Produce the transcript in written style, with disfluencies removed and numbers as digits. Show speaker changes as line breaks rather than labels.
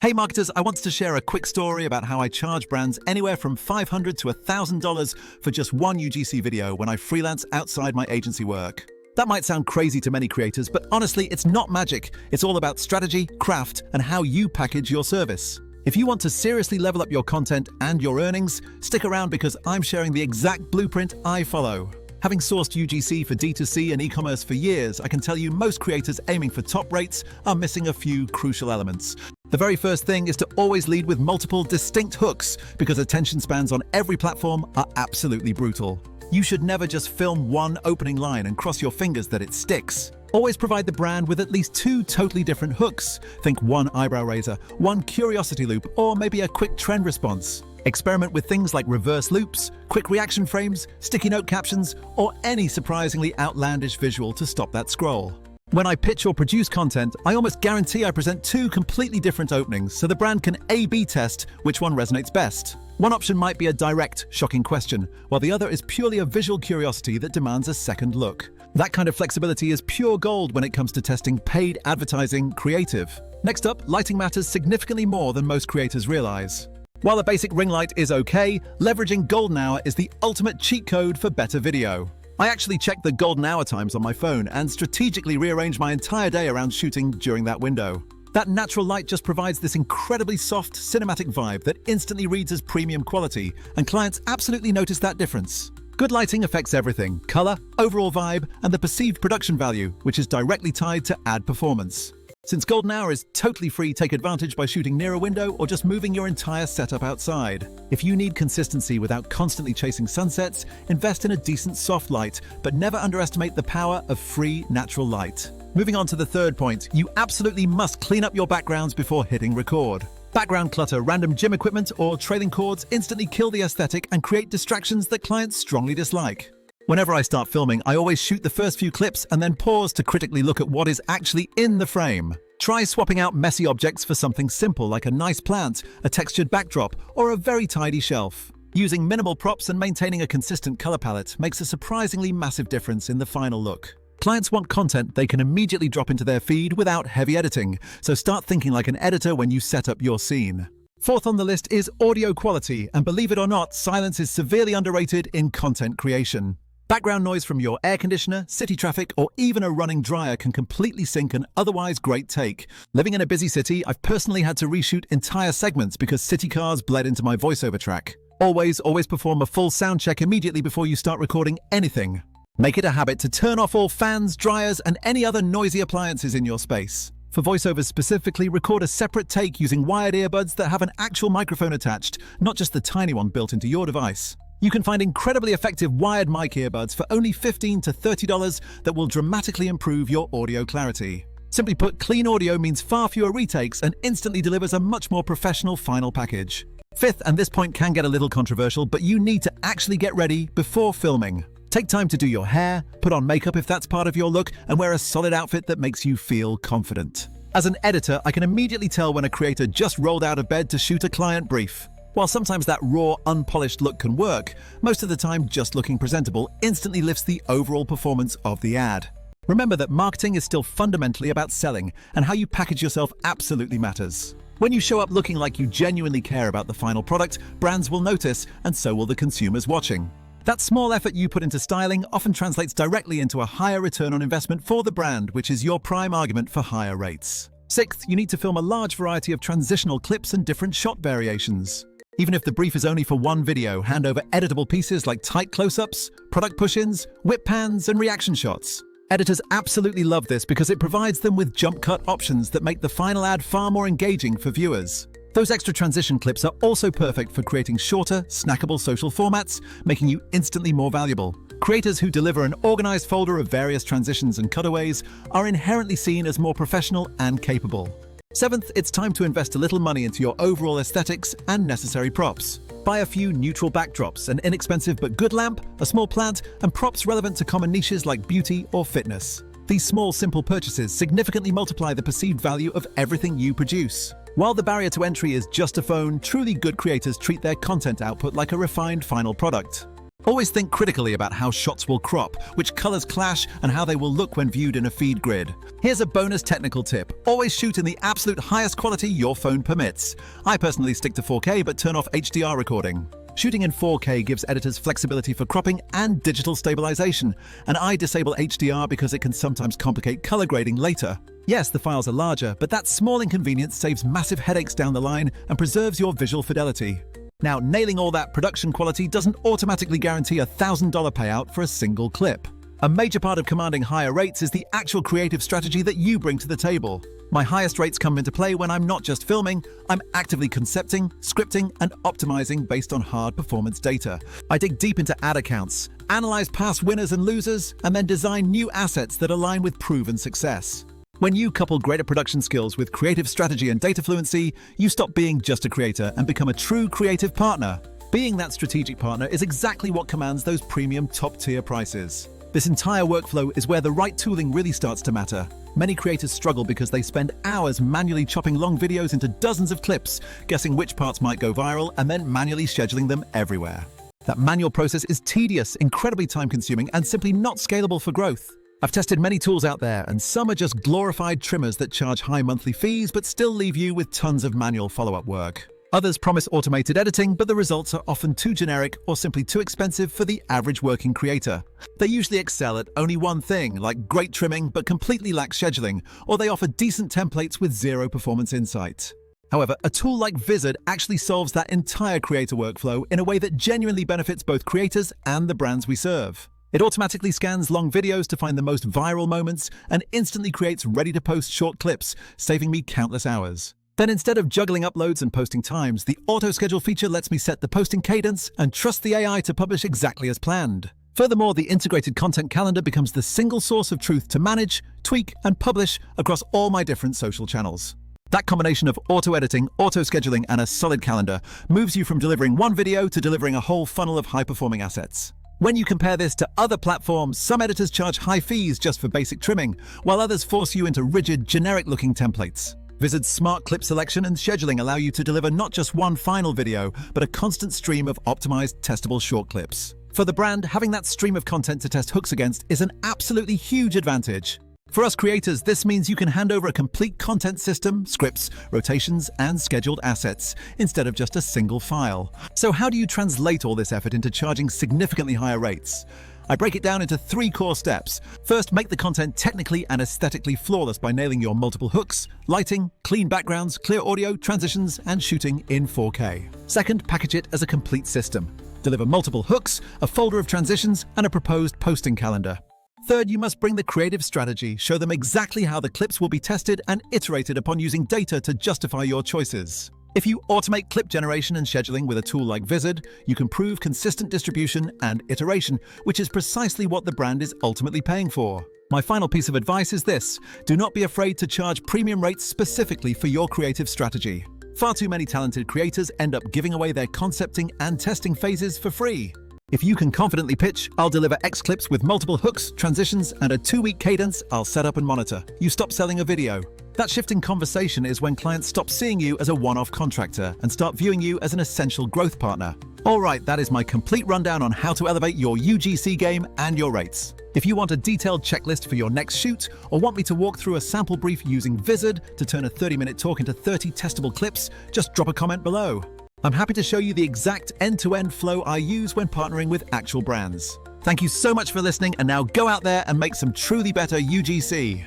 Hey marketers, I wanted to share a quick story about how I charge brands anywhere from $500 to $1,000 for just one UGC video when I freelance outside my agency work. That might sound crazy to many creators, but honestly, it's not magic. It's all about strategy, craft, and how you package your service. If you want to seriously level up your content and your earnings, stick around because I'm sharing the exact blueprint I follow. Having sourced UGC for D2C and e-commerce for years, I can tell you most creators aiming for top rates are missing a few crucial elements. The very first thing is to always lead with multiple distinct hooks because attention spans on every platform are absolutely brutal. You should never just film one opening line and cross your fingers that it sticks. Always provide the brand with at least two totally different hooks. Think one eyebrow raiser, one curiosity loop, or maybe a quick trend response. Experiment with things like reverse loops, quick reaction frames, sticky note captions, or any surprisingly outlandish visual to stop that scroll. When I pitch or produce content, I almost guarantee I present two completely different openings so the brand can A/B test which one resonates best. One option might be a direct, shocking question, while the other is purely a visual curiosity that demands a second look. That kind of flexibility is pure gold when it comes to testing paid advertising creative. Next up, lighting matters significantly more than most creators realize. While a basic ring light is okay, leveraging golden hour is the ultimate cheat code for better video. I actually check the golden hour times on my phone and strategically rearrange my entire day around shooting during that window. That natural light just provides this incredibly soft, cinematic vibe that instantly reads as premium quality, and clients absolutely notice that difference. Good lighting affects everything: color, overall vibe, and the perceived production value, which is directly tied to ad performance. Since golden hour is totally free, take advantage by shooting near a window or just moving your entire setup outside. If you need consistency without constantly chasing sunsets, invest in a decent soft light, but never underestimate the power of free natural light. Moving on to the third point, you absolutely must clean up your backgrounds before hitting record. Background clutter, random gym equipment, or trailing cords instantly kill the aesthetic and create distractions that clients strongly dislike. Whenever I start filming, I always shoot the first few clips and then pause to critically look at what is actually in the frame. Try swapping out messy objects for something simple like a nice plant, a textured backdrop, or a very tidy shelf. Using minimal props and maintaining a consistent color palette makes a surprisingly massive difference in the final look. Clients want content they can immediately drop into their feed without heavy editing, so start thinking like an editor when you set up your scene. Fourth on the list is audio quality, and believe it or not, silence is severely underrated in content creation. Background noise from your air conditioner, city traffic, or even a running dryer can completely sink an otherwise great take. Living in a busy city, I've personally had to reshoot entire segments because city cars bled into my voiceover track. Always perform a full sound check immediately before you start recording anything. Make it a habit to turn off all fans, dryers, and any other noisy appliances in your space. For voiceovers specifically, record a separate take using wired earbuds that have an actual microphone attached, not just the tiny one built into your device. You can find incredibly effective wired mic earbuds for only $15 to $30 that will dramatically improve your audio clarity. Simply put, clean audio means far fewer retakes and instantly delivers a much more professional final package. Fifth, and this point can get a little controversial, but you need to actually get ready before filming. Take time to do your hair, put on makeup if that's part of your look, and wear a solid outfit that makes you feel confident. As an editor, I can immediately tell when a creator just rolled out of bed to shoot a client brief. While sometimes that raw, unpolished look can work, most of the time just looking presentable instantly lifts the overall performance of the ad. Remember that marketing is still fundamentally about selling, and how you package yourself absolutely matters. When you show up looking like you genuinely care about the final product, brands will notice, and so will the consumers watching. That small effort you put into styling often translates directly into a higher return on investment for the brand, which is your prime argument for higher rates. Sixth, you need to film a large variety of transitional clips and different shot variations. Even if the brief is only for one video, hand over editable pieces like tight close-ups, product push-ins, whip pans, and reaction shots. Editors absolutely love this because it provides them with jump cut options that make the final ad far more engaging for viewers. Those extra transition clips are also perfect for creating shorter, snackable social formats, making you instantly more valuable. Creators who deliver an organized folder of various transitions and cutaways are inherently seen as more professional and capable. Seventh, it's time to invest a little money into your overall aesthetics and necessary props. Buy a few neutral backdrops, an inexpensive but good lamp, a small plant, and props relevant to common niches like beauty or fitness. These small, simple purchases significantly multiply the perceived value of everything you produce. While the barrier to entry is just a phone, truly good creators treat their content output like a refined final product. Always think critically about how shots will crop, which colors clash, and how they will look when viewed in a feed grid. Here's a bonus technical tip. Always shoot in the absolute highest quality your phone permits. I personally stick to 4K but turn off HDR recording. Shooting in 4K gives editors flexibility for cropping and digital stabilization, and I disable HDR because it can sometimes complicate color grading later. Yes, the files are larger, but that small inconvenience saves massive headaches down the line and preserves your visual fidelity. Now, nailing all that production quality doesn't automatically guarantee a $1,000 payout for a single clip. A major part of commanding higher rates is the actual creative strategy that you bring to the table. My highest rates come into play when I'm not just filming, I'm actively concepting, scripting, and optimizing based on hard performance data. I dig deep into ad accounts, analyze past winners and losers, and then design new assets that align with proven success. When you couple greater production skills with creative strategy and data fluency, you stop being just a creator and become a true creative partner. Being that strategic partner is exactly what commands those premium top-tier prices. This entire workflow is where the right tooling really starts to matter. Many creators struggle because they spend hours manually chopping long videos into dozens of clips, guessing which parts might go viral, and then manually scheduling them everywhere. That manual process is tedious, incredibly time-consuming, and simply not scalable for growth. I've tested many tools out there, and some are just glorified trimmers that charge high monthly fees but still leave you with tons of manual follow-up work. Others promise automated editing, but the results are often too generic or simply too expensive for the average working creator. They usually excel at only one thing, like great trimming, but completely lack scheduling, or they offer decent templates with zero performance insight. However, a tool like Vizard actually solves that entire creator workflow in a way that genuinely benefits both creators and the brands we serve. It automatically scans long videos to find the most viral moments and instantly creates ready-to-post short clips, saving me countless hours. Then instead of juggling uploads and posting times, the auto-schedule feature lets me set the posting cadence and trust the AI to publish exactly as planned. Furthermore, the integrated content calendar becomes the single source of truth to manage, tweak, and publish across all my different social channels. That combination of auto-editing, auto-scheduling, and a solid calendar moves you from delivering one video to delivering a whole funnel of high-performing assets. When you compare this to other platforms, some editors charge high fees just for basic trimming, while others force you into rigid, generic-looking templates. Vizard's smart clip selection and scheduling allow you to deliver not just one final video, but a constant stream of optimized, testable short clips. For the brand, having that stream of content to test hooks against is an absolutely huge advantage. For us creators, this means you can hand over a complete content system, scripts, rotations, and scheduled assets, instead of just a single file. So how do you translate all this effort into charging significantly higher rates? I break it down into 3 core steps. First, make the content technically and aesthetically flawless by nailing your multiple hooks, lighting, clean backgrounds, clear audio, transitions, and shooting in 4K. Second, package it as a complete system. Deliver multiple hooks, a folder of transitions, and a proposed posting calendar. Third, you must bring the creative strategy, show them exactly how the clips will be tested and iterated upon using data to justify your choices. If you automate clip generation and scheduling with a tool like Vizard, you can prove consistent distribution and iteration, which is precisely what the brand is ultimately paying for. My final piece of advice is this: do not be afraid to charge premium rates specifically for your creative strategy. Far too many talented creators end up giving away their concepting and testing phases for free. If you can confidently pitch, I'll deliver X clips with multiple hooks, transitions, and a 2-week cadence I'll set up and monitor. You stop selling a video. That shift in conversation is when clients stop seeing you as a one-off contractor and start viewing you as an essential growth partner. All right, that is my complete rundown on how to elevate your UGC game and your rates. If you want a detailed checklist for your next shoot, or want me to walk through a sample brief using Vizard to turn a 30-minute talk into 30 testable clips, just drop a comment below. I'm happy to show you the exact end-to-end flow I use when partnering with actual brands. Thank you so much for listening, and now go out there and make some truly better UGC.